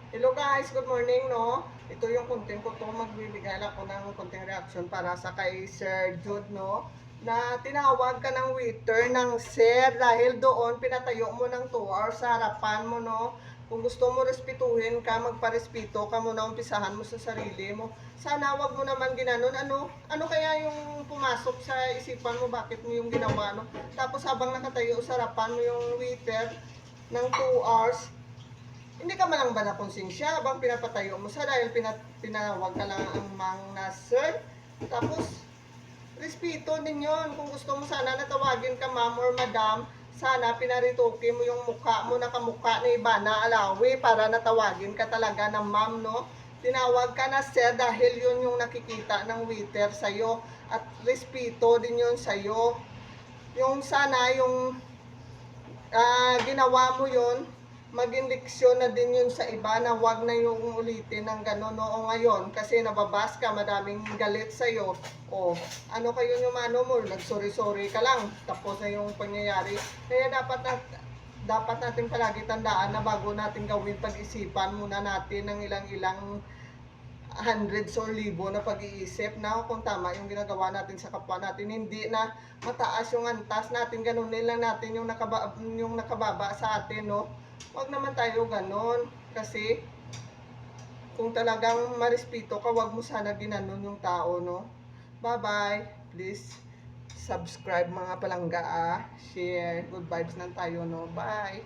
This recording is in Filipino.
Hello guys, good morning, no? Ito yung content ko to, magbibigay lang ako ng konting reaction para sa kay Sir Jude, no? Na tinawag ka ng waiter ng sir dahil doon pinatayo mo ng 2 hours sa harapan mo, no? Kung gusto mo respetuhin ka, magparespeto ka muna, umpisahan mo sa sarili mo. Sana wag mo naman ginanon, ano kaya yung pumasok sa isipan mo, bakit mo yung ginawa, no? Tapos habang nakatayo sa harapan mo yung waiter ng 2 hours, hindi ka man lang ba nakonsensya habang pinapatayo mo sa dahil pinawag ka lang ang mang na sir? Tapos, respeto din yun. Kung gusto mo sana natawagin ka ma'am or madam, sana pinaritoke mo yung mukha mo na kamukha ni Ivana Alawi para natawagin ka talaga ng ma'am, no? Tinawag ka na sir dahil yun yung nakikita ng waiter sa'yo. At respeto din yun sa'yo. Yung sana yung ginawa mo yon, maging leksyon na din yun sa iba na wag na yung ulitin ng gano'n no ngayon kasi nababas ka, madaming galit sa'yo. O, ano kayo yung ano mo, nagsorry-sorry ka lang, tapos na yung pangyayari. Kaya dapat natin palagi tandaan na bago natin gawin, pag-isipan muna natin ng ilang-ilang hundreds or libo na pag-iisip na kung tama yung ginagawa natin sa kapwa natin. Hindi na mataas yung antas natin, ganunin lang natin yung nakababa sa atin, no? Huwag naman tayo ganon. Kasi kung talagang marespeto ka, wag mo sana ginanon yung tao, no? Bye-bye. Please subscribe mga palangga, share. Good vibes lang tayo, no? Bye.